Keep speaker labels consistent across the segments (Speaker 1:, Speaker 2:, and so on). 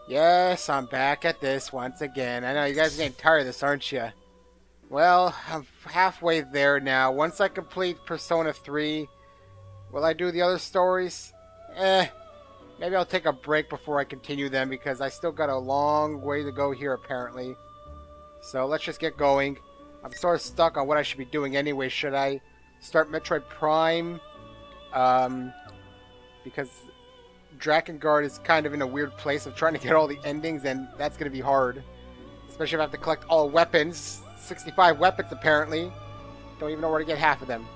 Speaker 1: Yes, I'm back at this once again. I know you guys are getting tired of this, aren't you? Well, I'm halfway there now. Once I complete Persona 3, will I do the other stories? Maybe I'll take a break before I continue them because I still got a long way to go here apparently. So let's just get going. I'm sort of stuck on what I should be doing anyway. Should I start Metroid Prime? Because Drakengard is kind of in a weird place of trying to get all the endings, and that's going to be hard. Especially if I have to collect all weapons. 65 weapons, apparently. Don't even know where to get half of them.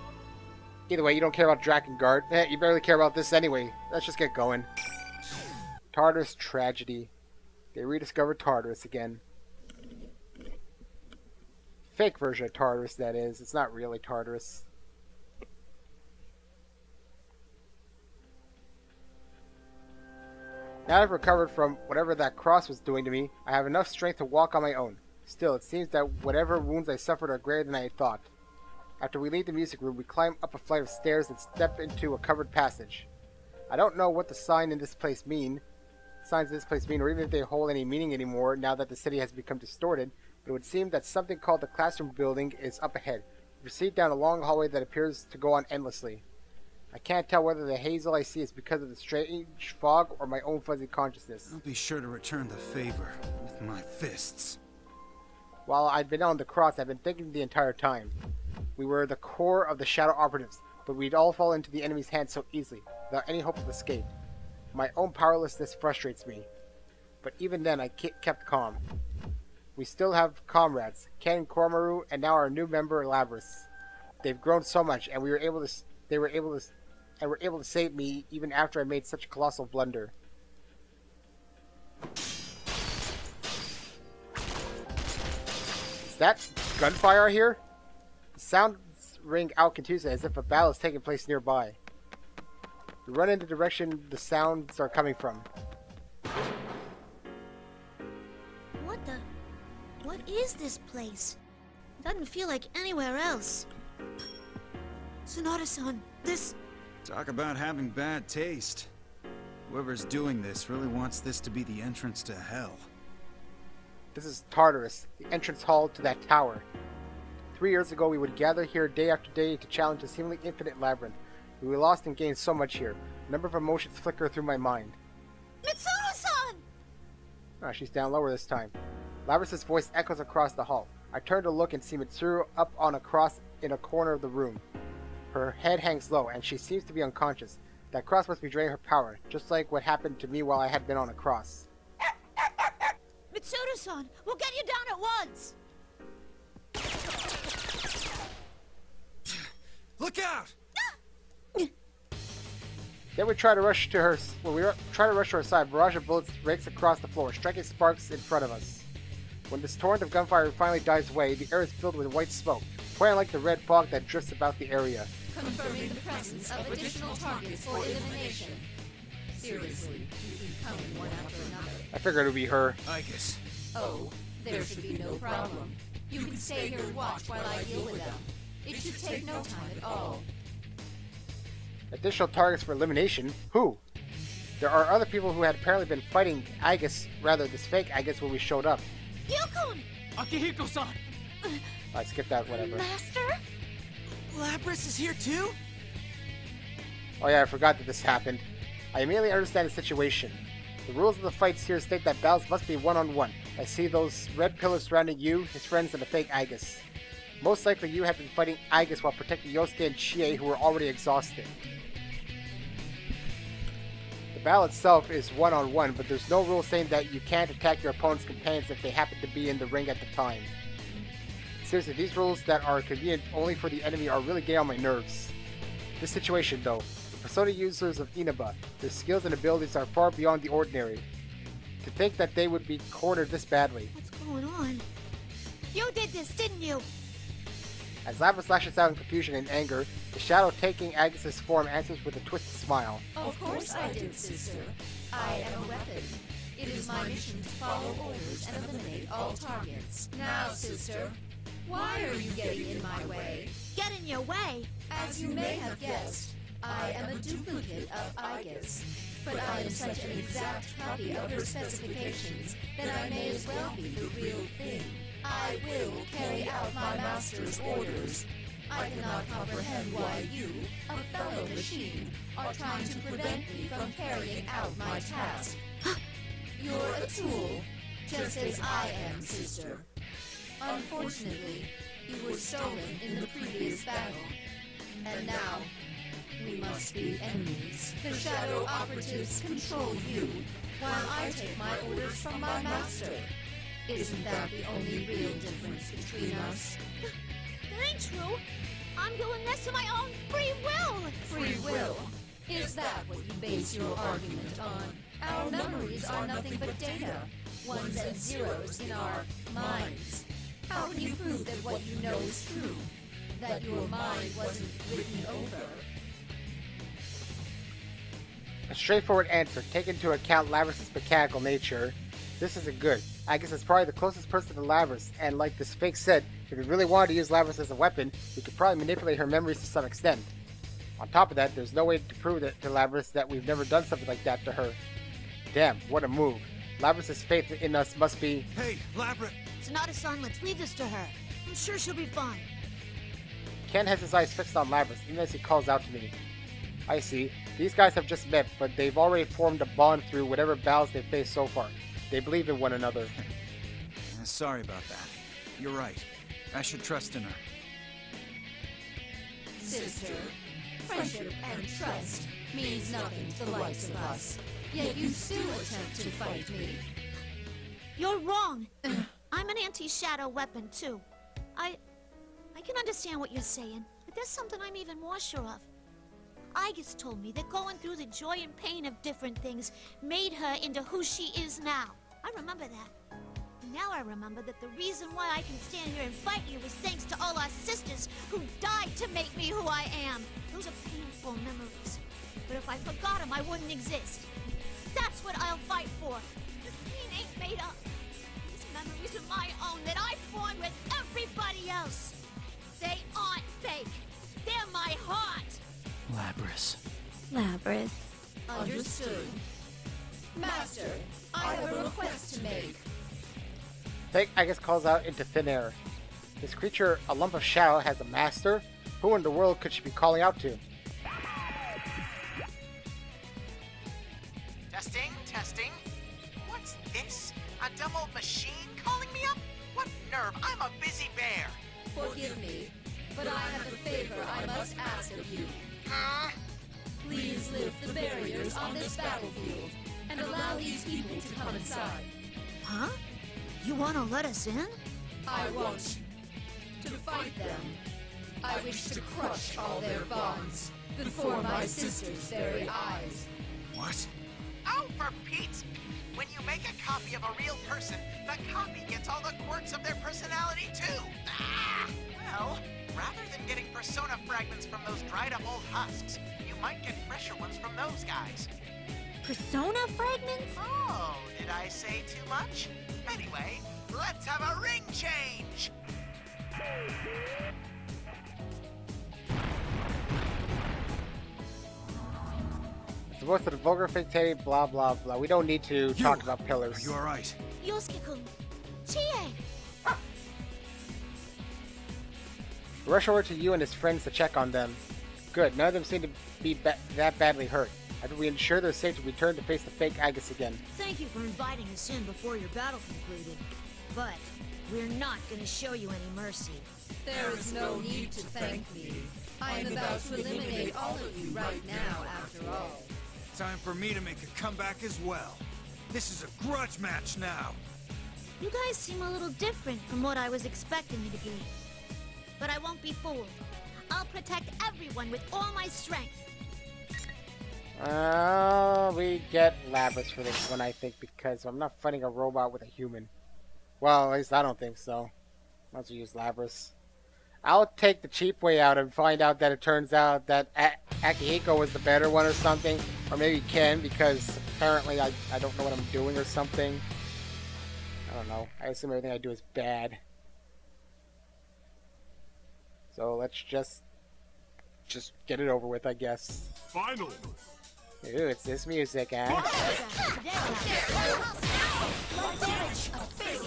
Speaker 1: Either way, you don't care about Drakengard. You barely care about this anyway. Let's just get going. Tartarus Tragedy. They rediscovered Tartarus again. Fake version of Tartarus, that is. It's not really Tartarus. Now that I've recovered from whatever that cross was doing to me, I have enough strength to walk on my own. Still, it seems that whatever wounds I suffered are greater than I had thought. After we leave the music room, we climb up a flight of stairs and step into a covered passage. I don't know what the signs in this place mean, or even if they hold any meaning anymore now that the city has become distorted, but it would seem that something called the classroom building is up ahead. We proceed down a long hallway that appears to go on endlessly. I can't tell whether the hazel I see is because of the strange fog or my own fuzzy consciousness.
Speaker 2: I'll be sure to return the favor with my fists.
Speaker 1: While I'd been on the cross, I've been thinking the entire time. We were the core of the Shadow Operatives, but we'd all fall into the enemy's hands so easily, without any hope of escape. My own powerlessness frustrates me. But even then, I kept calm. We still have comrades, Ken, Kormaru, and now our new member, Labrys. They've grown so much, and they were able to save me even after I made such a colossal blunder. Is that gunfire here? The sounds ring out continuously as if a battle is taking place nearby. We run in the direction the sounds are coming from.
Speaker 3: What is this place? Doesn't feel like anywhere else. Sonata-san, this...
Speaker 2: Talk about having bad taste. Whoever's doing this really wants this to be the entrance to hell.
Speaker 1: This is Tartarus, the entrance hall to that tower. 3 years ago, we would gather here day after day to challenge the seemingly infinite labyrinth. We lost and gained so much here. A number of emotions flicker through my mind.
Speaker 3: Mitsuno-san!
Speaker 1: Ah, she's down lower this time. Labrys' voice echoes across the hall. I turn to look and see Mitsuru up on a cross in a corner of the room. Her head hangs low, and she seems to be unconscious. That cross must be draining her power, just like what happened to me while I had been on a cross.
Speaker 3: Mitsuno-san, we'll get you down at once!
Speaker 2: Look out!
Speaker 1: Then we try to rush to her. When we try to rush to her side, a barrage of bullets rakes across the floor, striking sparks in front of us. When this torrent of gunfire finally dies away, the air is filled with white smoke, pointing like the red fog that drifts about the area.
Speaker 4: Confirming the presence of additional targets for elimination. Seriously, you keep coming one after another.
Speaker 1: I figured it would be her.
Speaker 2: Igus.
Speaker 4: Oh, there should be no problem. You can stay here and watch while I deal with them. It should take no time at all.
Speaker 1: Additional targets for elimination? Who? There are other people who had apparently been fighting Igus, rather this fake Igus, when we showed up.
Speaker 3: Yukon!
Speaker 5: Akihiko-san!
Speaker 1: I skipped that, whatever.
Speaker 3: Master?
Speaker 5: Labrys is here too?
Speaker 1: Oh yeah, I forgot that this happened. I immediately understand the situation. The rules of the fights here state that battles must be one-on-one. I see those red pillars surrounding you, his friends, and the fake Igus. Most likely you have been fighting Igus while protecting Yosuke and Chie, who were already exhausted. The battle itself is one-on-one, but there's no rule saying that you can't attack your opponent's companions if they happen to be in the ring at the time. Seriously, these rules that are convenient only for the enemy are really getting on my nerves. This situation, though, the Persona users of Inaba, their skills and abilities are far beyond the ordinary. To think that they would be cornered this badly.
Speaker 3: What's going on? You did this, didn't you?
Speaker 1: As Labrys lashes out in confusion and anger, the shadow taking Agnes' form answers with a twisted smile.
Speaker 4: Of course I did, sister. I am a weapon. It is my mission to follow orders and eliminate all targets. Now, sister, why are you getting in my way?
Speaker 3: Get in your way?
Speaker 4: As you may have guessed, I am a duplicate of Aegis, but I am such an exact copy of her specifications that I may as well be the real thing. I will carry out my master's orders. I cannot comprehend why you, a fellow machine, are trying to prevent me from carrying out my task. You're a tool, just as I am, sister. Unfortunately, you were stolen in the previous battle, and now we must be enemies. The Shadow Operatives control you, while I take my orders from my master. Isn't that the only real difference between us?
Speaker 3: That ain't true. I'm doing this of my own free will.
Speaker 4: Free will? Is that what you base your argument on? Our memories are nothing but data, ones and zeros in our minds. How can you prove that what you know is true? That your mind wasn't written over?
Speaker 1: A straightforward answer. Take into account Labrys' mechanical nature. This isn't good. I guess it's probably the closest person to Labrys, and like this fake said, if we really wanted to use Labrys as a weapon, we could probably manipulate her memories to some extent. On top of that, there's no way to prove to Labrys that we've never done something like that to her. Damn, what a move. Labrys' faith in us must be...
Speaker 2: Hey, Labrys!
Speaker 3: Sonata-san, let's leave this to her. I'm sure she'll be fine.
Speaker 1: Ken has his eyes fixed on Labrys, even as he calls out to me. I see. These guys have just met, but they've already formed a bond through whatever battles they've faced so far. They believe in one another.
Speaker 2: Sorry about that. You're right. I should trust in her.
Speaker 4: Sister, friendship and trust means nothing to the likes of us. Yet you still attempt to fight me.
Speaker 3: You're wrong. I'm an anti-shadow weapon, too. I can understand what you're saying, but there's something I'm even more sure of. Aegis told me that going through the joy and pain of different things made her into who she is now. I remember that. And now I remember that the reason why I can stand here and fight you is thanks to all our sisters who died to make me who I am. Those are painful memories. But if I forgot them, I wouldn't exist. That's what I'll fight for. This pain ain't made up. These memories are my own that I formed with everybody else. They aren't fake. They're my heart.
Speaker 6: Labrys.
Speaker 4: Understood. Master, I have a request to make.
Speaker 1: Fake, I guess, calls out into thin air. This creature, a lump of shadow, has a master? Who in the world could she be calling out to?
Speaker 5: Testing, testing. What's this? A dumb old machine calling me up? What nerve? I'm a busy bear.
Speaker 4: Forgive me, but I have a favor I must ask of you. Please lift the barriers on this battlefield and allow these people to come inside.
Speaker 3: Huh? You want to let us in?
Speaker 4: I want to fight them. I wish to crush all their bonds before my sister's very eyes.
Speaker 2: What?
Speaker 5: Oh, for Pete's... When you make a copy of a real person, the copy gets all the quirks of their personality, too. Well, rather than getting persona fragments from those dried-up old husks, you might get fresher ones from those guys.
Speaker 6: Persona fragments?
Speaker 5: Oh, did I say too much? Anyway, let's have a ring change!
Speaker 1: It's the most of the vulgar fate, blah blah blah. We don't need to talk about
Speaker 2: Are
Speaker 1: pillars.
Speaker 2: you alright?
Speaker 3: Yosuke-kun. Chie!
Speaker 1: Rush over to you and his friends to check on them. Good, none of them seem to be that badly hurt. After we ensure they're safe to return to face the fake Aegis again.
Speaker 3: Thank you for inviting us in before your battle concluded. But we're not going to show you any mercy.
Speaker 4: There is no need to thank me. I am about to eliminate all of you right now, after all.
Speaker 2: Time for me to make a comeback as well. This is a grudge match now.
Speaker 3: You guys seem a little different from what I was expecting you to be. But I won't be fooled. I'll protect everyone with all my strength.
Speaker 1: We get Labrys for this one, I think, because I'm not fighting a robot with a human. Well, at least I don't think so. Might as well use Labrys. I'll take the cheap way out and find out that it turns out that Akihiko was the better one or something. Or maybe Ken, because apparently I don't know what I'm doing or something. I don't know. I assume everything I do is bad. So let's just just get it over with, I guess.
Speaker 7: Finally.
Speaker 1: Ooh, it's this music, eh?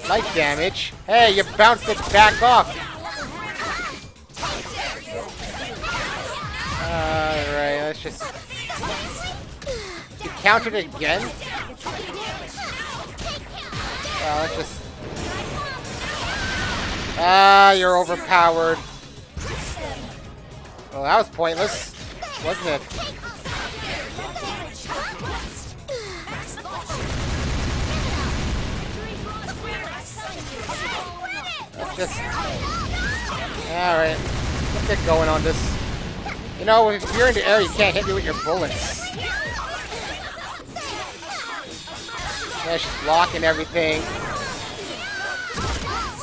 Speaker 1: Life damage? Hey, you bounced it back off! Alright, let's just... You countered it again? Well, let's just... Ah, you're overpowered. Well, that was pointless, wasn't it? Let's just... Alright, let's get going on this. You know, if you're in the air, you can't hit me with your bullets. Yeah, she's blocking everything.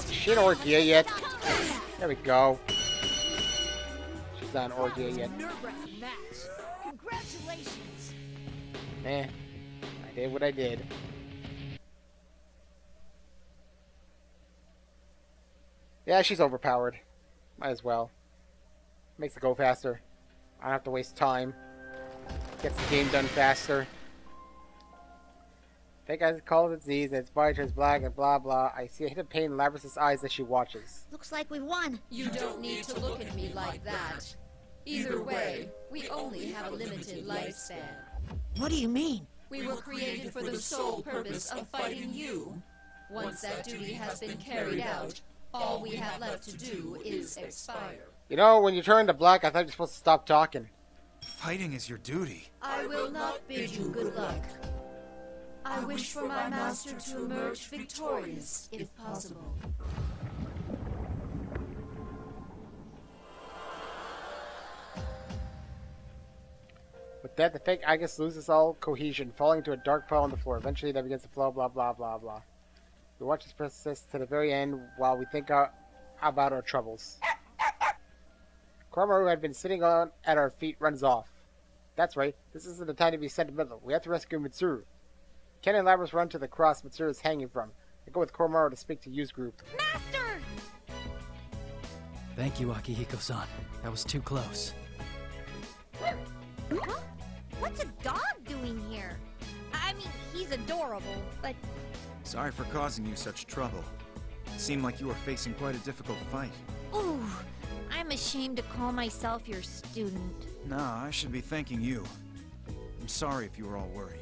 Speaker 1: Is she an Orgia yet? There we go. She's not an Orgia yet.
Speaker 6: Congratulations.
Speaker 1: I did what I did. Yeah, she's overpowered. Might as well. Makes it go faster. I don't have to waste time. Gets the game done faster. Fake eyes call it disease, and its body turns black and blah blah. I see a hidden pain in Labrys' eyes as she watches.
Speaker 3: Looks like we won.
Speaker 4: You don't need to look at me like that. Either way, we only have a limited lifespan.
Speaker 6: What do you mean?
Speaker 4: We were created for the sole purpose of fighting you. Once that duty has been carried out, all we have left to do is expire.
Speaker 1: You know, when you turn to black, I thought you were supposed to stop talking.
Speaker 2: Fighting is your duty.
Speaker 4: I will not bid you good luck. I wish for my master to emerge victorious, if possible.
Speaker 1: With that, the fake Agus loses all cohesion, falling into a dark puddle on the floor. Eventually, that begins to flow, blah, blah, blah, blah. We watch this process to the very end while we think about our troubles. Koromaru, who had been sitting at our feet, runs off. That's right, this isn't the time to be sentimental. We have to rescue Mitsuru. Ken and Labrys run to the cross Mitsuru is hanging from. They go with Koromaru to speak to Yu's group.
Speaker 6: Master!
Speaker 8: Thank you, Akihiko-san. That was too close.
Speaker 6: Huh? What's a dog doing here? I mean, he's adorable, but...
Speaker 2: Sorry for causing you such trouble. It seemed like you were facing quite a difficult fight.
Speaker 6: Ooh, I'm ashamed to call myself your student.
Speaker 2: Nah, I should be thanking you. I'm sorry if you were all worried.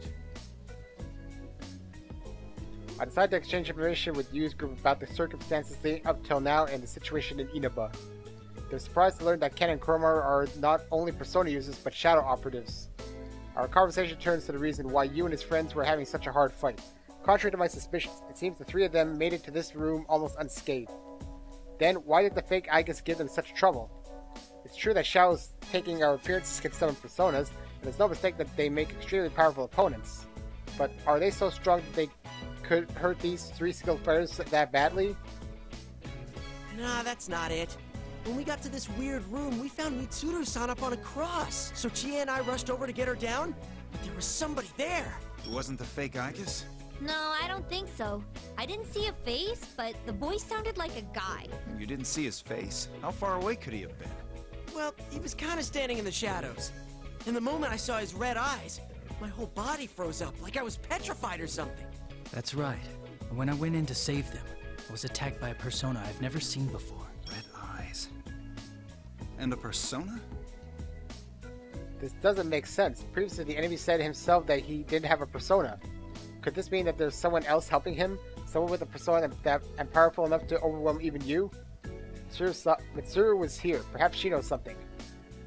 Speaker 1: I decided to exchange information with Yu's group about the circumstances leading up till now and the situation in Inaba. They're surprised to learn that Ken and Koromaru are not only Persona users, but Shadow operatives. Our conversation turns to the reason why Yu and his friends were having such a hard fight. Contrary to my suspicions, it seems the three of them made it to this room almost unscathed. Then, why did the fake Igus give them such trouble? It's true that Shadows taking our appearances can summon Personas, and it's no mistake that they make extremely powerful opponents. But are they so strong that they could hurt these three skilled fighters that badly?
Speaker 9: Nah, that's not it. When we got to this weird room, we found Mitsuru-san up on a cross. So Chie and I rushed over to get her down, but there was somebody there.
Speaker 2: It wasn't the fake Igus?
Speaker 6: No, I don't think so. I didn't see a face, but the voice sounded like a guy.
Speaker 2: You didn't see his face. How far away could he have been?
Speaker 9: Well, he was kind of standing in the shadows. And the moment I saw his red eyes, my whole body froze up like I was petrified or something.
Speaker 8: That's right. When I went in to save them, I was attacked by a persona I've never seen before.
Speaker 2: Red eyes. And a persona?
Speaker 1: This doesn't make sense. Previously, the enemy said himself that he didn't have a persona. Could this mean that there's someone else helping him? Someone with a persona and powerful enough to overwhelm even you? Mitsuru was here. Perhaps she knows something.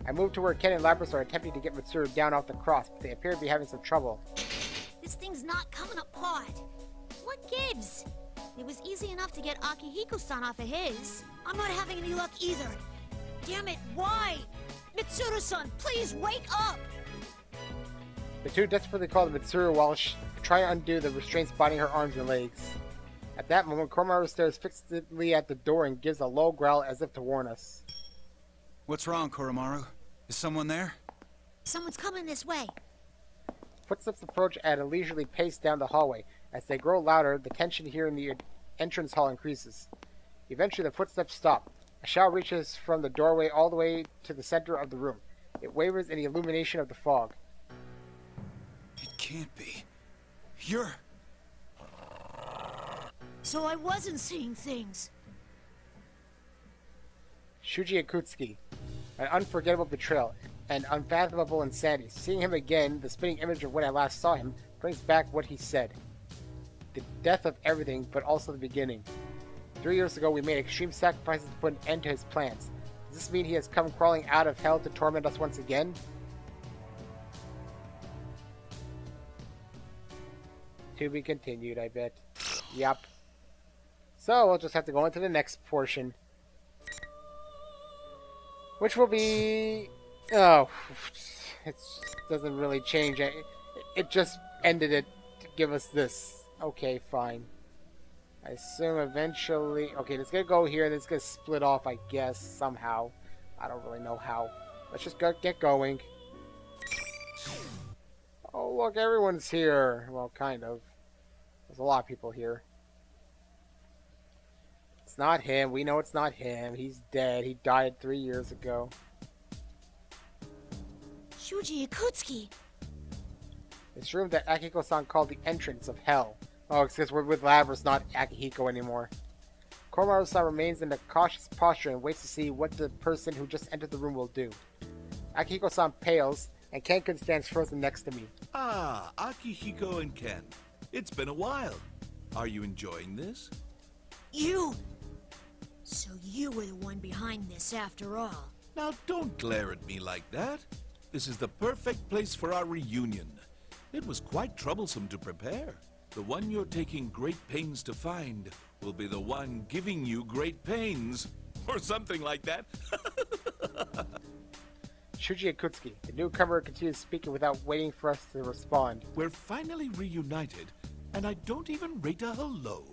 Speaker 1: I moved to where Ken and Labrys are attempting to get Mitsuru down off the cross, but they appear to be having some trouble.
Speaker 3: This thing's not coming apart. What gives? It was easy enough to get Akihiko-san off of his. I'm not having any luck either. Damn it, why? Mitsuru-san, please wake up!
Speaker 1: The two desperately call Mitsuru while trying to undo the restraints binding her arms and legs. At that moment, Koromaru stares fixedly at the door and gives a low growl as if to warn us.
Speaker 2: What's wrong, Koromaru? Is someone there?
Speaker 3: Someone's coming this way.
Speaker 1: Footsteps approach at a leisurely pace down the hallway. As they grow louder, the tension here in the entrance hall increases. Eventually, the footsteps stop. A shadow reaches from the doorway all the way to the center of the room. It wavers in the illumination of the fog.
Speaker 2: It can't be. You're...
Speaker 3: So I wasn't seeing things.
Speaker 1: Shuji Akutsuki. An unforgettable betrayal. And unfathomable insanity. Seeing him again, the spinning image of when I last saw him, brings back what he said. The death of everything, but also the beginning. 3 years ago, we made extreme sacrifices to put an end to his plans. Does this mean he has come crawling out of hell to torment us once again? To be continued, I bet. Yup. So, we'll just have to go into the next portion. Which will be... Oh, it doesn't really change. It just ended it to give us this. Okay, fine. I assume eventually... Okay, it's gonna go here, and it's gonna split off, I guess, somehow. I don't really know how. Let's just get going. Oh, look, everyone's here. Well, kind of. There's a lot of people here. It's not him. We know it's not him. He's dead. He died 3 years ago.
Speaker 3: Shuji Akutsuki.
Speaker 1: This room that Akihiko-san called the entrance of hell. Oh, it's because we're with Labrys, not Akihiko anymore. Komaru-san remains in a cautious posture and waits to see what the person who just entered the room will do. Akihiko-san pales, and Ken stands frozen next to me.
Speaker 7: Ah, Akihiko and Ken. It's been a while. Are you enjoying this?
Speaker 3: You! So you were the one behind this after all.
Speaker 7: Now don't glare at me like that. This is the perfect place for our reunion. It was quite troublesome to prepare. The one you're taking great pains to find will be the one giving you great pains. Or something like that.
Speaker 1: Shuji Akutsuki. The newcomer continues speaking without waiting for us to respond.
Speaker 7: We're finally reunited, and I don't even rate a hello?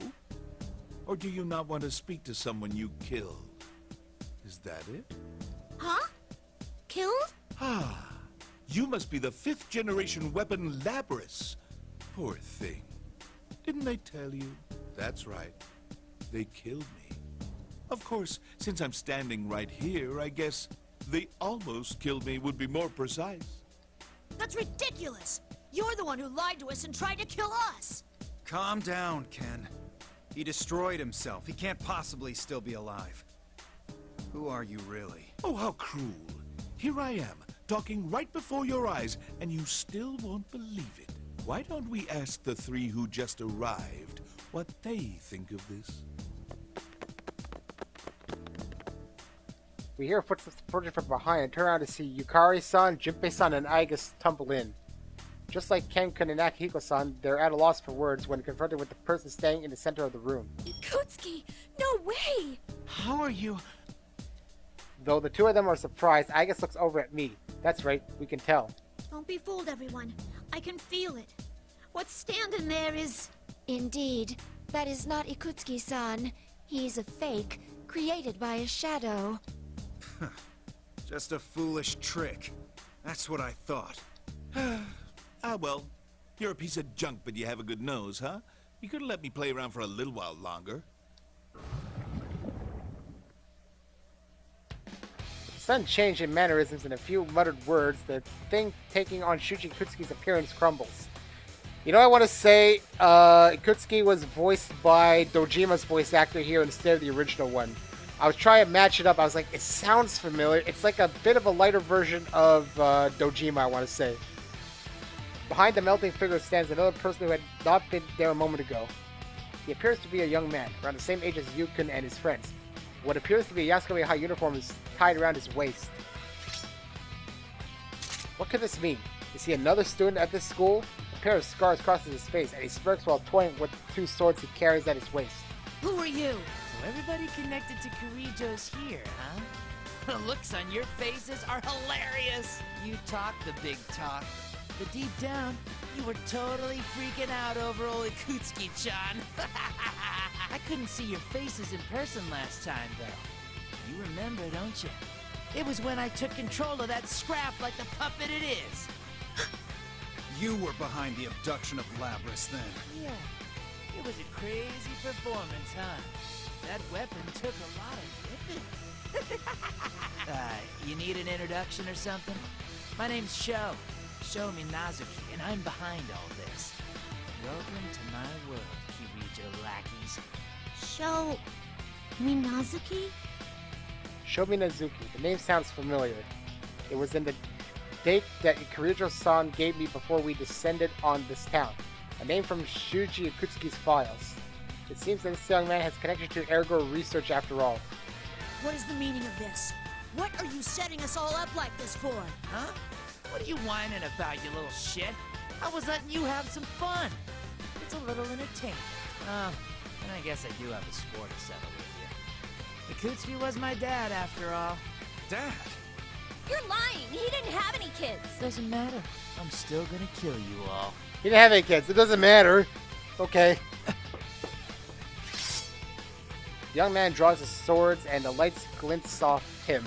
Speaker 7: Or do you not want to speak to someone you killed? Is that it?
Speaker 3: Huh? Killed?
Speaker 7: Ah, you must be the 5th generation weapon Labrys. Poor thing. Didn't they tell you? That's right. They killed me. Of course, since I'm standing right here, I guess they almost killed me would be more precise.
Speaker 3: That's ridiculous! You're the one who lied to us and tried to kill us!
Speaker 2: Calm down, Ken. He destroyed himself. He can't possibly still be alive. Who are you really?
Speaker 7: Oh, how cruel. Here I am, talking right before your eyes, and you still won't believe it. Why don't we ask the 3 who just arrived what they think of this?
Speaker 1: We hear footsteps approaching from behind and turn around to see Yukari-san, Junpei-san, and Aigus tumble in. Just like Ken-kun and Akihiko-san, they're at a loss for words when confronted with the person standing in the center of the room.
Speaker 6: Ikutsuki! No way!
Speaker 2: How are you?
Speaker 1: Though the two of them are surprised, Aigus looks over at me. That's right, we can tell.
Speaker 3: Don't be fooled, everyone. I can feel it. What's standing there is...
Speaker 4: Indeed, that is not Ikutsuki-san. He's a fake, created by a shadow.
Speaker 2: Just a foolish trick. That's what I thought.
Speaker 7: Ah, well, you're a piece of junk, but you have a good nose, huh? You could have let me play around for a little while longer.
Speaker 1: The sudden change in mannerisms and a few muttered words, the thing taking on Shuji Ikutsuki's appearance crumbles. You know, I want to say, Ikutsuki was voiced by Dojima's voice actor here instead of the original one. I was trying to match it up. I was like, it sounds familiar. It's like a bit of a lighter version of Dojima, I want to say. Behind the melting figure stands another person who had not been there a moment ago. He appears to be a young man, around the same age as Yukon and his friends. What appears to be a Yasuke High uniform is tied around his waist. What could this mean? Is he another student at this school? A pair of scars crosses his face, and he smirks while toying with the 2 swords he carries at his waist.
Speaker 3: Who are you?
Speaker 10: So everybody connected to Kirijo's here, huh? The looks on your faces are hilarious! You talk the big talk, but deep down, you were totally freaking out over old Ikutsuki-chan. I couldn't see your faces in person last time, though. You remember, don't you? It was when I took control of that scrap like the puppet it is.
Speaker 2: You were behind the abduction of Labrys then.
Speaker 10: Yeah, it was a crazy performance, huh? That weapon took a lot of whipping. You need an introduction or something? My name's Sho Minazuki, and I'm behind all this. Welcome to my world, Kirijo lackeys.
Speaker 3: Sho Minazuki?
Speaker 1: Sho Minazuki. The name sounds familiar. It was in the date that Kirijo-san gave me before we descended on this town. A name from Shuji Akutsuki's files. It seems that this young man has connection to Ergo research after all.
Speaker 11: What is the meaning of this? What are you setting us all up like this for?
Speaker 10: Huh? What are you whining about, you little shit? I was letting you have some fun. It's a little entertainment. And I guess I do have a score to settle with you. Akutsuki was my dad, after all.
Speaker 2: Dad?
Speaker 6: You're lying. He didn't have any kids.
Speaker 10: Doesn't matter. I'm still gonna kill you all.
Speaker 1: He didn't have any kids. It doesn't matter. Okay. The young man draws his swords and the lights glints off him.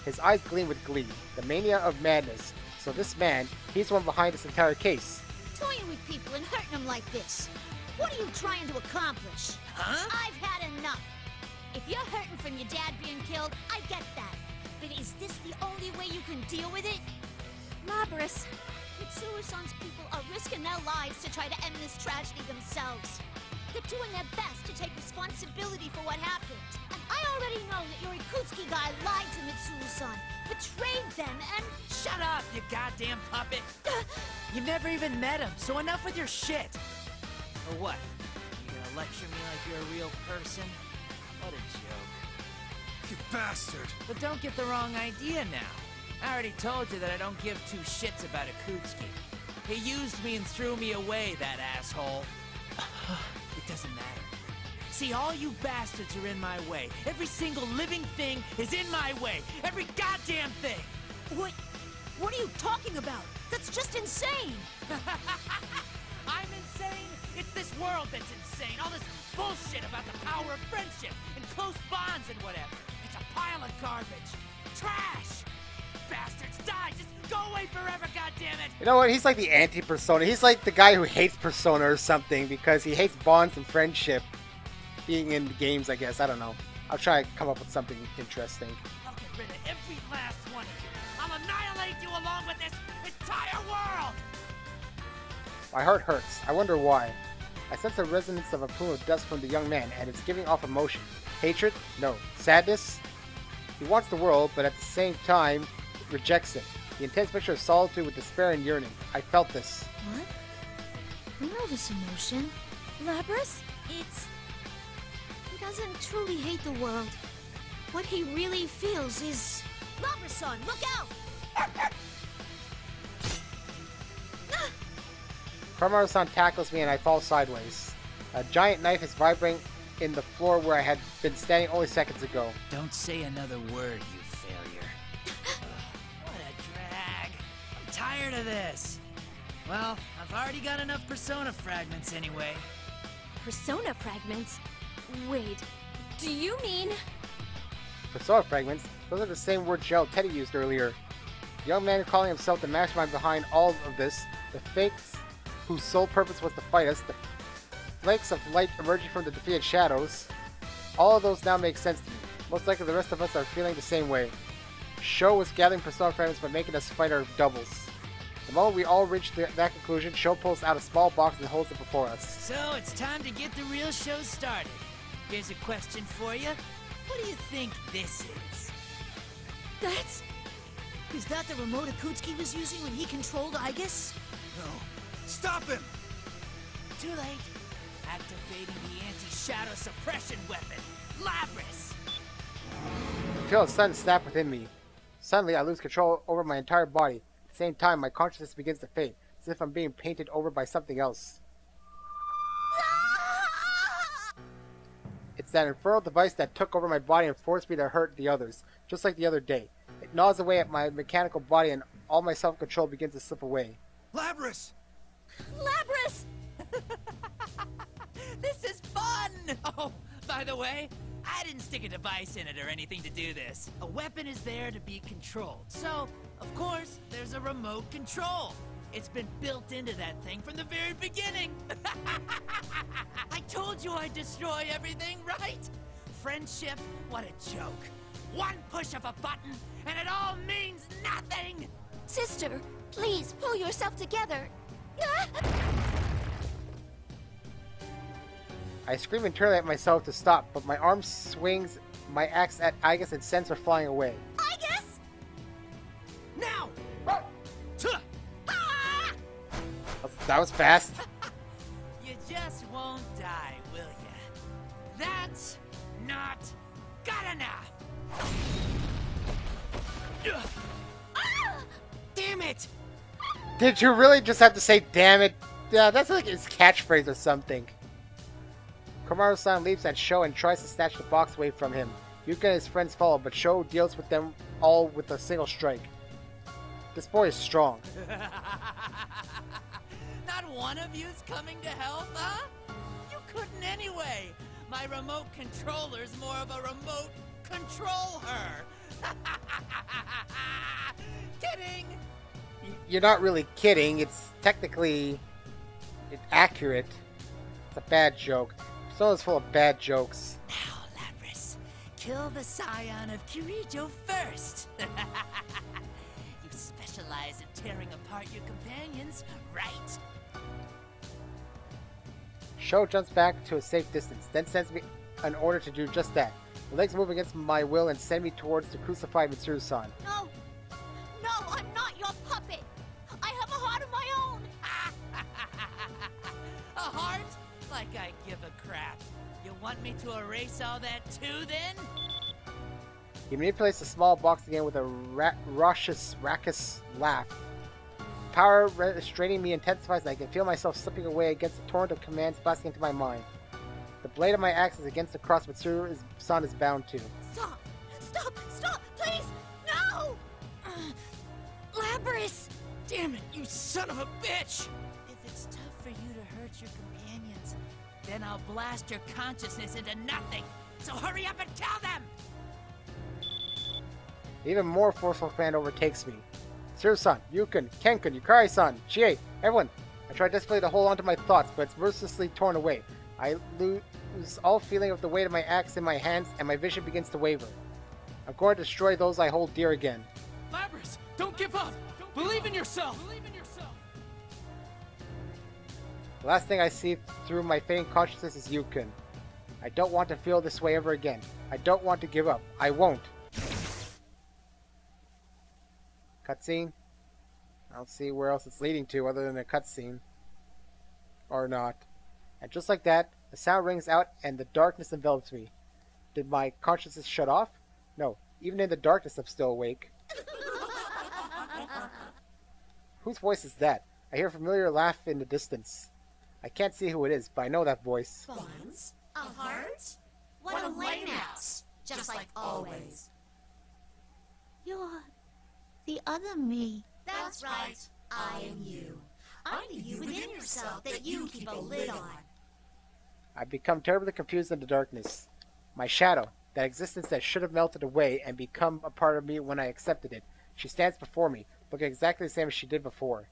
Speaker 1: His eyes gleam with glee. The mania of madness. So this man, he's the one behind this entire case.
Speaker 3: Toying with people and hurting them like this. What are you trying to accomplish?
Speaker 10: Huh?
Speaker 3: I've had enough. If you're hurting from your dad being killed, I get that. But is this the only way you can deal with it?
Speaker 6: Labrys.
Speaker 3: Mitsuru-san's people are risking their lives to try to end this tragedy themselves. They're doing their best to take responsibility for what happened. And I already know that your Ikutsuki guy lied to Mitsuru-san, betrayed them, and...
Speaker 10: Shut up, you goddamn puppet! You've never even met him, so enough with your shit! Or what? You gonna lecture me like you're a real person? What a joke.
Speaker 2: You bastard!
Speaker 10: But don't get the wrong idea now. I already told you that I don't give two shits about Akutsuki. He used me and threw me away, that asshole. It doesn't matter. See, all you bastards are in my way. Every single living thing is in my way. Every goddamn thing!
Speaker 11: What are you talking about? That's just insane!
Speaker 10: I'm insane? It's this world that's insane. All this bullshit about the power of friendship and close bonds and whatever. It's a pile of garbage. Trash! Bastards, die! Just go away forever, goddammit!
Speaker 1: You know what? He's like the anti-Persona. He's like the guy who hates Persona or something because he hates bonds and friendship being in the games, I guess. I don't know. I'll try to come up with something interesting.
Speaker 10: I'll get rid of every last one of you. I'll annihilate you along with this entire world!
Speaker 1: My heart hurts. I wonder why. I sense a resonance of a plume of dust from the young man, and it's giving off emotion. Hatred? No. Sadness? He wants the world, but at the same time, rejects it. The intense mixture of solitude with despair and yearning. I felt this.
Speaker 3: What? I know this emotion.
Speaker 6: Labrys?
Speaker 3: He doesn't truly hate the world. What he really feels is... Labrys-san, look out!
Speaker 1: Kamaru-san tackles me and I fall sideways. A giant knife is vibrating in the floor where I had been standing only seconds ago.
Speaker 10: Don't say another word, you failure. What a drag. I'm tired of this. Well, I've already got enough Persona fragments anyway.
Speaker 6: Persona fragments? Wait, do you mean...
Speaker 1: Persona fragments? Those are the same words Gerald Teddy used earlier. The young man calling himself the mastermind behind all of this, the fakes whose sole purpose was to fight us, the flakes of light emerging from the defeated shadows. All of those now make sense to me. Most likely the rest of us are feeling the same way. Sho was gathering Persona fragments by making us fight our doubles. The moment we all reach that conclusion, Sho pulls out a small box and holds it before us.
Speaker 10: So it's time to get the real show started. Here's a question for you. What do you think this is?
Speaker 11: That's... Is that the remote Akutsuki was using when he controlled Aegis?
Speaker 2: No. Stop him!
Speaker 10: Too late. Activating the anti-shadow suppression weapon, Labrys!
Speaker 1: I feel a sudden snap within me. Suddenly, I lose control over my entire body. At the same time, my consciousness begins to fade, as if I'm being painted over by something else. It's that infernal device that took over my body and forced me to hurt the others, just like the other day. It gnaws away at my mechanical body and all my self-control begins to slip away.
Speaker 2: Labrys!
Speaker 6: Labrys!
Speaker 10: This is fun! Oh, by the way, I didn't stick a device in it or anything to do this. A weapon is there to be controlled. So, of course, there's a remote control. It's been built into that thing from the very beginning. I told you I'd destroy everything, right? friendship? What a joke. One push of a button, and it all means nothing!
Speaker 3: Sister, please pull yourself together.
Speaker 1: I scream internally at myself to stop, but my arm swings my axe at Igus and sends her flying away.
Speaker 3: I guess.
Speaker 10: Now!
Speaker 1: That was fast.
Speaker 10: You just won't die, will ya? That's not good enough! Damn it!
Speaker 1: Did you really just have to say damn it? Yeah, that's like his catchphrase or something. Komaru-san leaps at Sho and tries to snatch the box away from him. Yuka and his friends follow, but Sho deals with them all with a single strike. This boy is strong.
Speaker 10: Not one of you's coming to help, huh? You couldn't anyway. My remote controller's more of a remote control her. Kidding!
Speaker 1: You're not really kidding. It's technically accurate. It's a bad joke. Persona's full of bad jokes.
Speaker 10: Now, Labrys, kill the scion of Kirijo first. You specialize in tearing apart your companions, right?
Speaker 1: Sho jumps back to a safe distance, then sends me an order to do just that. The legs move against my will and send me towards the crucified Mitsuru-san.
Speaker 3: No! No, I'm not your puppet! I have a heart of my own!
Speaker 10: A heart? Like I give a crap. You want me to erase all that too, then?
Speaker 1: He manipulates the small box again with a raucous laugh. Power restraining me intensifies, and I can feel myself slipping away against the torrent of commands blasting into my mind. The blade of my axe is against the cross Mitsuru-san is bound to.
Speaker 3: Stop! Stop! Stop! Please! No! Labrys!
Speaker 10: Damn it, you son of a bitch! If it's tough for you to hurt your companions, then I'll blast your consciousness into nothing. So hurry up and kill them!
Speaker 1: Even more forceful command overtakes me. Mitsuru-san, Yukun, Kenkun, Yukari-san, Chie, everyone. I try desperately to hold on to my thoughts, but it's mercilessly torn away. I lose all feeling of the weight of my axe in my hands, and my vision begins to waver. I'm going to destroy those I hold dear again.
Speaker 8: Labrys, don't give up! Believe in yourself! Believe in yourself!
Speaker 1: The last thing I see through my fading consciousness is Yukun. I don't want to feel this way ever again. I don't want to give up. I won't. Cutscene? I don't see where else it's leading to other than a cutscene. Or not. And just like that, the sound rings out and the darkness envelops me. Did my consciousness shut off? No. Even in the darkness I'm still awake. Whose voice is that? I hear a familiar laugh in the distance. I can't see who it is, but I know that voice.
Speaker 4: Bonds? A heart? What a lame ass. Just like always.
Speaker 3: You're the other me.
Speaker 4: That's right. I am you. I'm the you within yourself that you keep a lid on.
Speaker 1: I become terribly confused in the darkness. My shadow, that existence that should have melted away and become a part of me when I accepted it. She stands before me, looking exactly the same as she did before.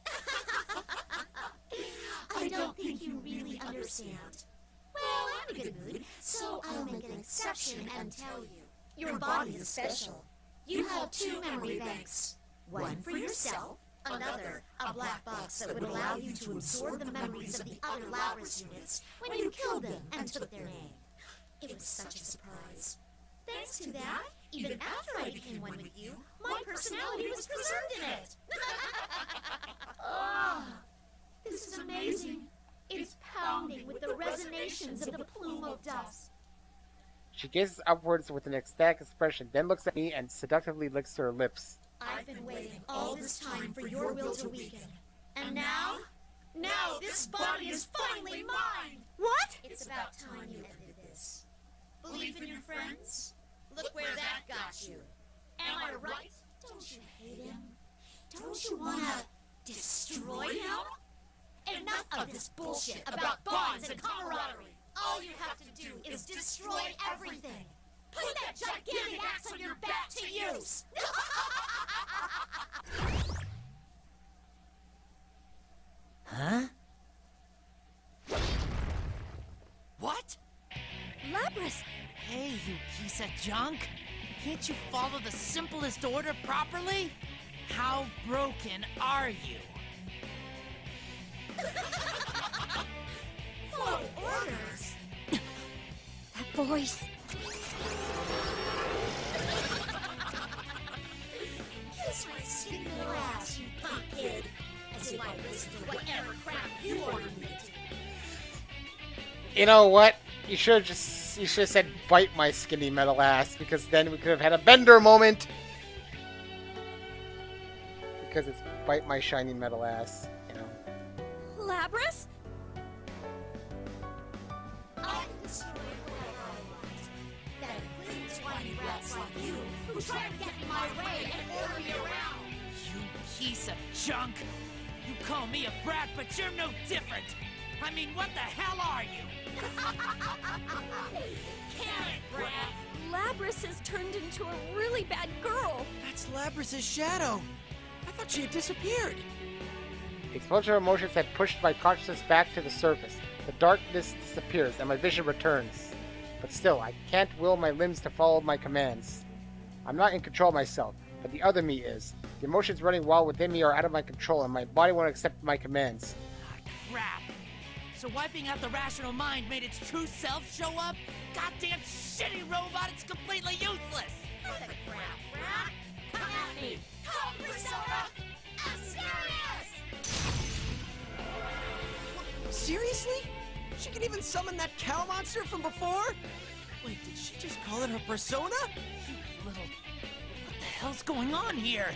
Speaker 4: I don't think you really understand. Well, I'm in a good mood, so I'll make an exception and tell you. Your body is special. You have 2 memory banks. One for yourself, another, a black box that would allow you to absorb the memories of the other Labrys units when you killed them and took their name. It was such a surprise. Thanks to that, even after I became one with you, my personality was preserved in it. Oh, this is amazing. It's pounding with the resonations of the plume of dust.
Speaker 1: She gazes upwards with an ecstatic expression, then looks at me and seductively licks her lips.
Speaker 4: I've been waiting all this time for your will to weaken. And now this body is finally mine!
Speaker 3: What?
Speaker 4: It's about time you ended this. Believe in your friends? Look where that got you. Am I right? Don't you hate him? Don't you want to destroy him? Enough of this bullshit about bonds and camaraderie. All you have to do is destroy everything. Put that gigantic axe on your back to use!
Speaker 10: Huh? What?
Speaker 3: Labrys,
Speaker 10: Hey, you piece of junk! Can't you follow the simplest order properly? How broken are you?
Speaker 11: Follow orders?
Speaker 6: That voice.
Speaker 11: Kiss my skinny little ass, you punk kid. As if I listen to whatever crap you ordered me to.
Speaker 1: You know what? You should have said bite my skinny metal ass, because then we could have had a Bender moment. Because it's bite my shiny metal ass, you know.
Speaker 6: Labrys?
Speaker 11: I can destroy whatever I want. That includes whiny rats like you, who try to get in my way and order me around.
Speaker 10: You piece of junk! You call me a brat, but you're no different! I mean, what the hell are you?
Speaker 11: Karen, brat!
Speaker 6: Labrys has turned into a really bad girl.
Speaker 9: That's Labrys' shadow. I thought she had disappeared.
Speaker 1: The explosion of emotions had pushed my consciousness back to the surface. The darkness disappears, and my vision returns. But still, I can't will my limbs to follow my commands. I'm not in control of myself, but the other me is. The emotions running wild within me are out of my control, and my body won't accept my commands.
Speaker 10: Ah, crap! So wiping out the rational mind made its true self show up? Goddamn shitty robot, it's completely useless!
Speaker 11: What the crap, brat? Come at me! Come, Persona! I'm serious!
Speaker 9: Seriously? She can even summon that cow monster from before? Wait, did she just call it her persona?
Speaker 10: You little... What the hell's going on here?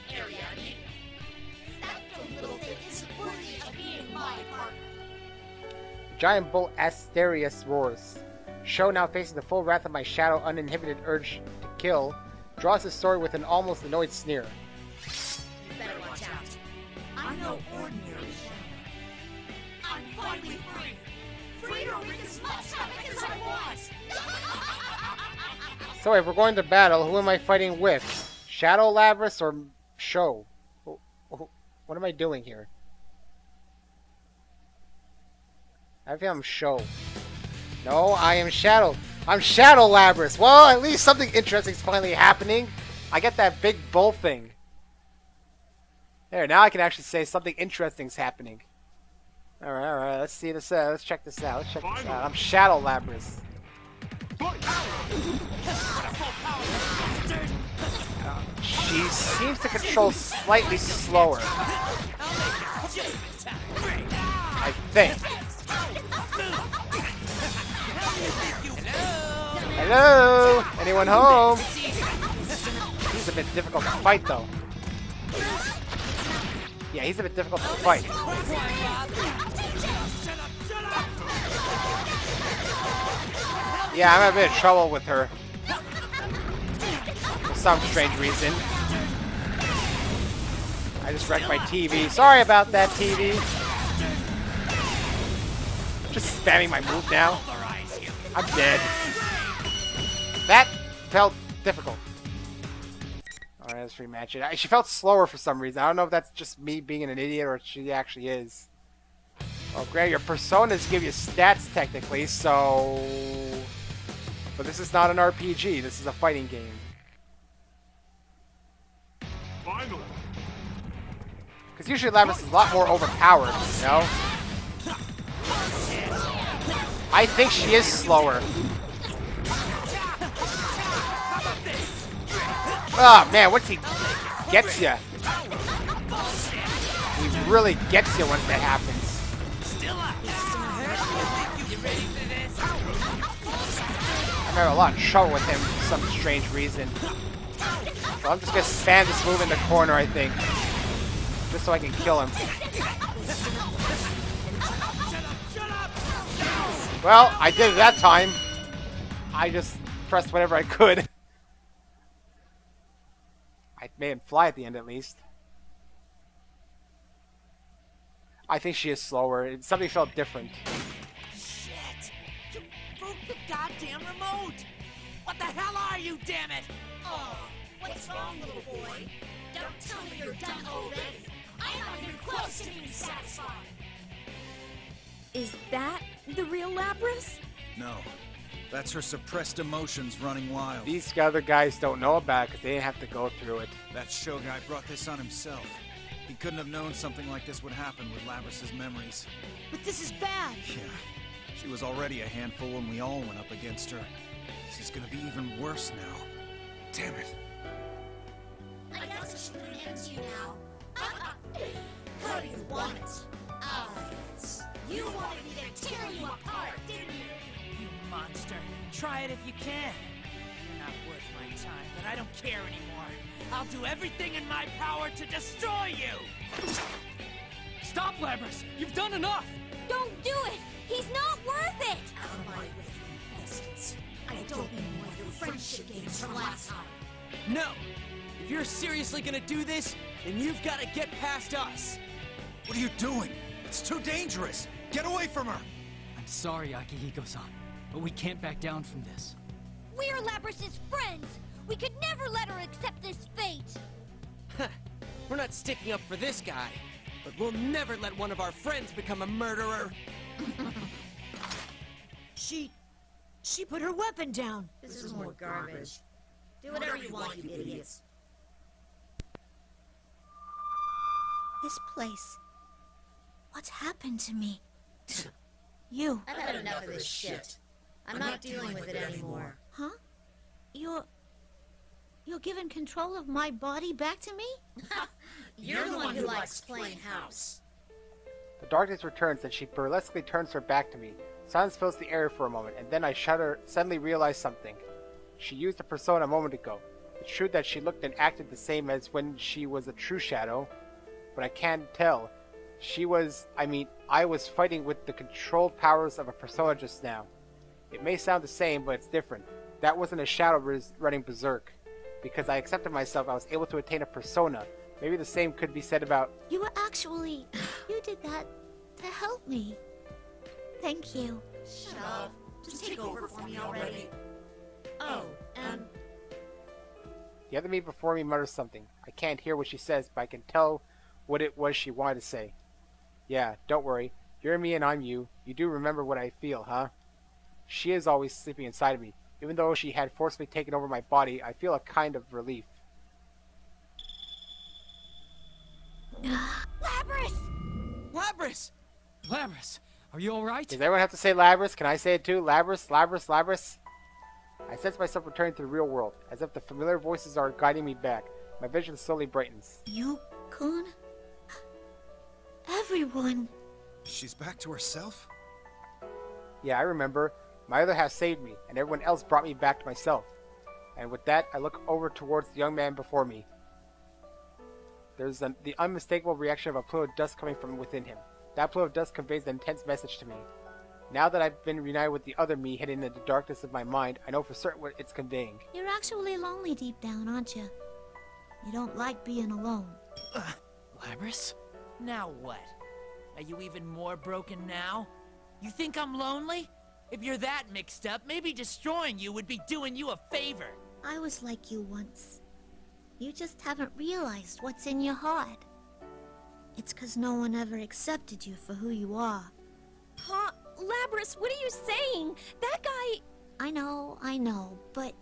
Speaker 11: Ariadne. That little thing isn't worthy of being my partner.
Speaker 1: The giant bull Asterius roars. Sho, now facing the full wrath of my shadow uninhibited urge to kill, draws his sword with an almost annoyed sneer.
Speaker 11: You better watch out. I'm no ordinary shadow. I'm finally free. Free to wreak as much havoc as I want.
Speaker 1: So if we're going to battle, who am I fighting with? Shadow Labrys or Sho? What am I doing here? I feel I'm Sho. No, I am Shadow. I'm Shadow Labrys. Well, at least something interesting is finally happening. I get that big bull thing. There, now I can actually say something interesting's happening. Alright, let's see this out. Let's check this out. I'm Shadow Labrys. She seems to control slightly slower. I think. Hello? Anyone home? He's a bit difficult to fight, though. Yeah, he's a bit difficult to fight. Yeah, I'm having a bit of trouble with her. For some strange reason. I just wrecked my TV. Sorry about that, TV. Just spamming my move now. I'm dead. That felt difficult. Alright, let's rematch it. She felt slower for some reason. I don't know if that's just me being an idiot or if she actually is. Well, Greg, your personas give you stats technically, so... But this is not an RPG. This is a fighting game.
Speaker 7: Finally.
Speaker 1: Because usually Labrys is a lot more overpowered, you know? I think she is slower. Oh man, once he gets you, he really gets you once that happens. I'm having a lot of trouble with him for some strange reason. So I'm just gonna spam this move in the corner, I think, just so I can kill him. Well, I did it that time. I just pressed whatever I could. I made him fly at the end, at least. I think she is slower. Something felt different.
Speaker 10: Shit! You broke the goddamn remote! What the hell are you, damn it?
Speaker 11: Oh, what's wrong, little boy? Don't tell me you're done already. I'm not even close to being satisfied.
Speaker 6: Is that the real Labrys?
Speaker 2: No, That's her suppressed emotions running wild.
Speaker 1: These other guys don't know about it because they didn't have to go through it.
Speaker 2: That show guy brought this on himself. He couldn't have known something like this would happen with Labrys' memories.
Speaker 3: But this is bad.
Speaker 2: Yeah, she was already a handful when we all went up against her. This is gonna be even worse now. Damn it.
Speaker 11: I guess I should put an end to you now. How do you want it? Yes. You wanted me to tear you apart, didn't you?
Speaker 10: You monster. Try it if you can. You're not worth my time, but I don't care anymore. I'll do everything in my power to destroy you!
Speaker 8: Stop, Labrys! You've done enough!
Speaker 6: Don't do it! He's not worth it!
Speaker 11: Out of my way, you bastards. I don't need more of your friendship games from last time.
Speaker 9: No! If you're seriously gonna do this, then you've gotta get past us!
Speaker 2: What are you doing? It's too dangerous! Get away from her!
Speaker 8: I'm sorry, Akihiko-san, but we can't back down from this.
Speaker 6: We're Labrys' friends! We could never let her accept this fate!
Speaker 9: We're not sticking up for this guy, but we'll never let one of our friends become a murderer!
Speaker 3: She put her weapon down.
Speaker 11: This is more garbage. Do whatever you want, you idiots.
Speaker 3: This place. What's happened to me? You.
Speaker 11: I've had enough of this shit. I'm not dealing with it anymore.
Speaker 3: Huh? You're giving control of my body back to me?
Speaker 11: You're the one who likes playing house.
Speaker 1: The darkness returns and she burlesquely turns her back to me. Silence fills the air for a moment, and then I suddenly realize something. She used a persona a moment ago. It's true that she looked and acted the same as when she was a true shadow, but I can't tell. I was fighting with the controlled powers of a persona just now. It may sound the same, but it's different. That wasn't a shadow running berserk. Because I accepted myself, I was able to attain a persona. Maybe the same could be said about...
Speaker 3: You did that to help me. Thank you.
Speaker 11: Shut up. Just take over for me already. Oh, and...
Speaker 1: The other me before me mutters something. I can't hear what she says, but I can tell what it was she wanted to say. Yeah, don't worry. You're me and I'm you. You do remember what I feel, huh? She is always sleeping inside of me. Even though she had forcibly taken over my body, I feel a kind of relief.
Speaker 6: Labrys!
Speaker 9: Labrys!
Speaker 8: Labrys, are you alright?
Speaker 1: Does everyone have to say Labrys? Can I say it too? Labrys, Labrys, Labrys? I sense myself returning to the real world, as if the familiar voices are guiding me back. My vision slowly brightens.
Speaker 3: You-kun? Everyone.
Speaker 2: She's back to herself?
Speaker 1: Yeah, I remember. My other half saved me, and everyone else brought me back to myself. And with that, I look over towards the young man before me. There's the unmistakable reaction of a plume of dust coming from within him. That plume of dust conveys an intense message to me. Now that I've been reunited with the other me hidden in the darkness of my mind, I know for certain what it's conveying.
Speaker 3: You're actually lonely deep down, aren't you? You don't like being alone.
Speaker 8: Labrys?
Speaker 10: Now what? Are you even more broken now? You think I'm lonely? If you're that mixed up, maybe destroying you would be doing you a favor.
Speaker 3: I was like you once. You just haven't realized what's in your heart. It's 'cause no one ever accepted you for who you are.
Speaker 6: Huh? Labrys, what are you saying? That guy...
Speaker 3: I know, but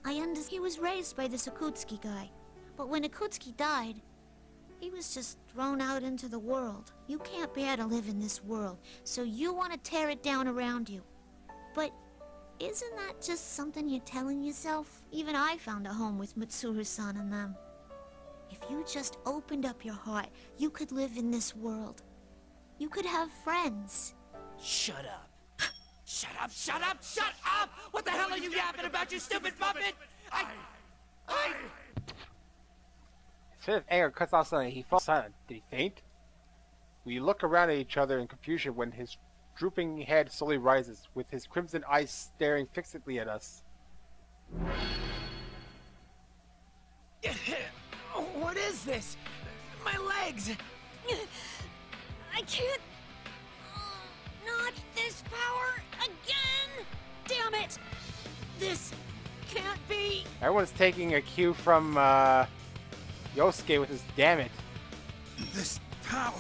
Speaker 3: I understand. He was raised by this Akutsuki guy. But when Akutsuki died, he was just thrown out into the world. You can't bear to live in this world, so you want to tear it down around you. But isn't that just something you're telling yourself? Even I found a home with Mitsuru-san and them. If you just opened up your heart, you could live in this world. You could have friends.
Speaker 10: Shut up. Shut up, shut up, shut up! What the hell are you yapping about, you stupid muppet?
Speaker 1: His fit of anger cuts off suddenly. He falls silent. Did he faint? We look around at each other in confusion when his drooping head slowly rises, with his crimson eyes staring fixedly at us.
Speaker 10: What is this? My legs!
Speaker 6: I can't... not this power again!
Speaker 3: Damn it! This can't be...
Speaker 1: Everyone's taking a cue from, Yosuke with his damn it.
Speaker 2: This power.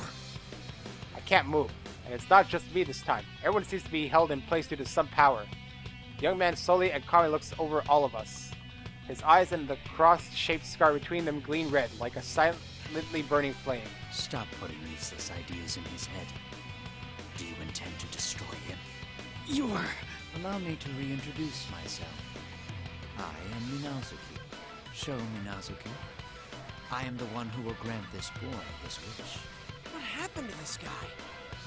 Speaker 1: I can't move. And it's not just me this time. Everyone seems to be held in place due to some power. The young man slowly and calmly looks over all of us. His eyes and the cross-shaped scar between them gleam red, like a silently burning flame.
Speaker 8: Stop putting useless ideas in his head. Do you intend to destroy him? Allow me to reintroduce myself. I am Minazuki. Sho Minazuki. I am the one who will grant this boy his wish.
Speaker 9: What happened to this guy?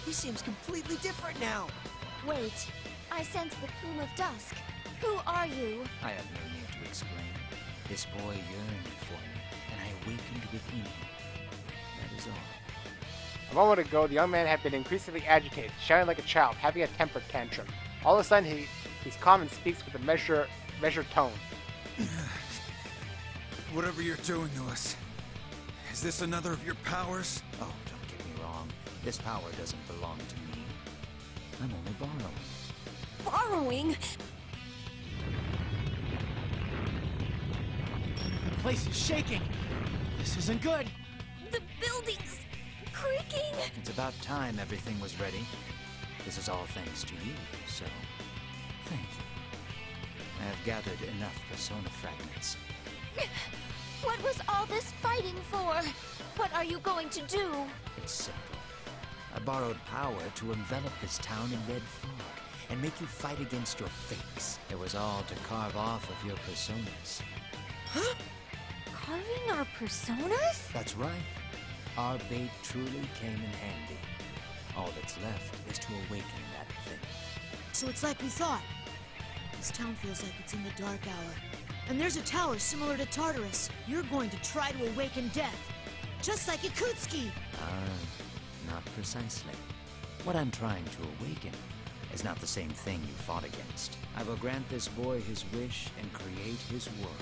Speaker 9: He seems completely different now.
Speaker 6: Wait, I sense the plume of dusk. Who are you?
Speaker 8: I have no need to explain. This boy yearned for me, and I awakened within him. That is all.
Speaker 1: A moment ago, the young man had been increasingly agitated, shouting like a child, having a temper tantrum. All of a sudden, he's calm and speaks with a measured tone.
Speaker 2: Whatever you're doing to us, is this another of your powers?
Speaker 8: Oh, don't get me wrong. This power doesn't belong to me. I'm only borrowing.
Speaker 6: Borrowing?
Speaker 10: The place is shaking. This isn't good.
Speaker 6: The building's creaking.
Speaker 8: It's about time everything was ready. This is all thanks to you, so thank you. I have gathered enough persona fragments.
Speaker 6: What was all this fighting for? What are you going to do?
Speaker 8: It's simple. I borrowed power to envelop this town in red fog and make you fight against your fates. It was all to carve off of your personas.
Speaker 6: Huh? Carving our personas?
Speaker 8: That's right. Our bait truly came in handy. All that's left is to awaken that thing.
Speaker 12: So it's like we thought. This town feels like it's in the dark hour. And there's a tower similar to Tartarus. You're going to try to awaken death. Just like Yakutski.
Speaker 8: Not precisely. What I'm trying to awaken is not the same thing you fought against. I will grant this boy his wish and create his world.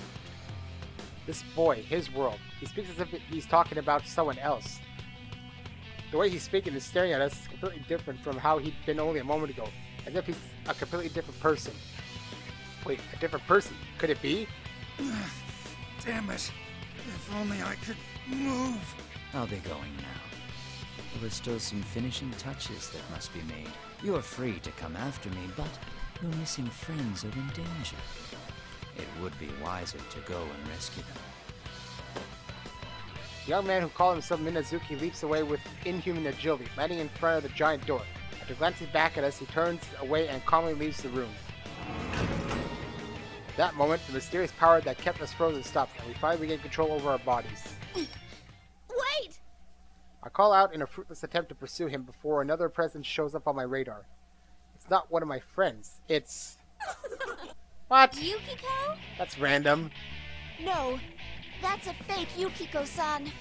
Speaker 1: This boy, his world. He speaks as if he's talking about someone else. The way he's speaking and staring at us is completely different from how he'd been only a moment ago. As if he's a completely different person. Wait, a different person? Could it be?
Speaker 2: Damn it. If only I could move.
Speaker 8: I'll be going now. There are still some finishing touches that must be made. You are free to come after me, but your missing friends are in danger. It would be wiser to go and rescue them.
Speaker 1: The young man who called himself Minazuki leaps away with inhuman agility, landing in front of the giant door. After glancing back at us, he turns away and calmly leaves the room. At that moment, the mysterious power that kept us frozen stops, and we finally regain control over our bodies.
Speaker 3: Wait!
Speaker 1: I call out in a fruitless attempt to pursue him before another presence shows up on my radar. It's not one of my friends. It's... What?
Speaker 6: Yukiko?
Speaker 1: That's random.
Speaker 6: No, that's a fake Yukiko-san.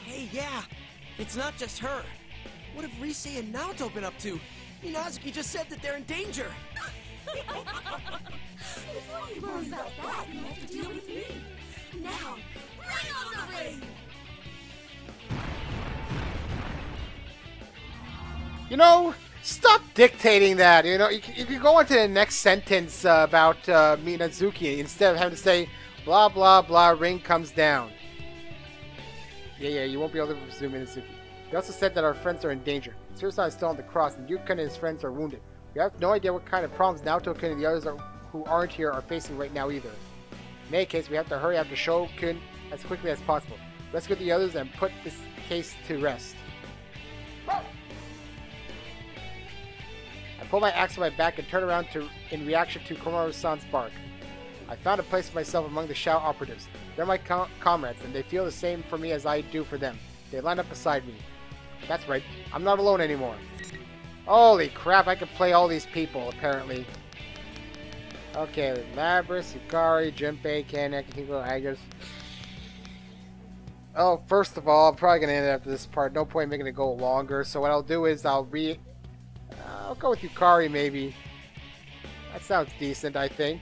Speaker 9: Hey, yeah. It's not just her. What have Rise and Naoto been up to? Minazuki just said that they're in danger.
Speaker 11: Before you worry about that, you have to deal with me. Now, bring on the ring!
Speaker 1: You know, stop dictating that. You know, you can go into the next sentence about Minazuki instead of having to say, blah, blah, blah, ring comes down. Yeah, you won't be able to pursue Minazuki. He also said that our friends are in danger. Tsurusan is still on the cross, and Yukon and his friends are wounded. We have no idea what kind of problems Naoto-kun and the others who aren't here are facing right now either. In any case, we have to hurry after Sho-kun as quickly as possible. Rescue the others and put this case to rest. I pull my axe from my back and turn around in reaction to Komaru-san's bark. I found a place for myself among the Shao operatives. They're my comrades, and they feel the same for me as I do for them. They line up beside me. That's right, I'm not alone anymore. Holy crap, I can play all these people, apparently. Okay, Labrys, Yukari, Junpei, Ken, Akihiko, Agus. Oh, first of all, I'm probably going to end it after this part. No point making it go longer, so what I'll do is I'll go with Yukari, maybe. That sounds decent, I think.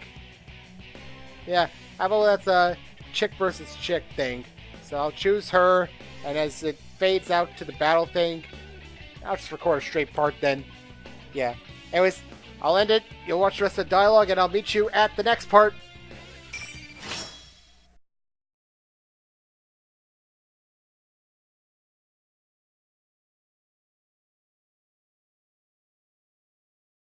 Speaker 1: Yeah, how about that's a chick versus chick thing. So I'll choose her, and as it fades out to the battle thing, I'll just record a straight part then. Yeah. Anyways, I'll end it. You'll watch the rest of the dialogue, and I'll meet you at the next part.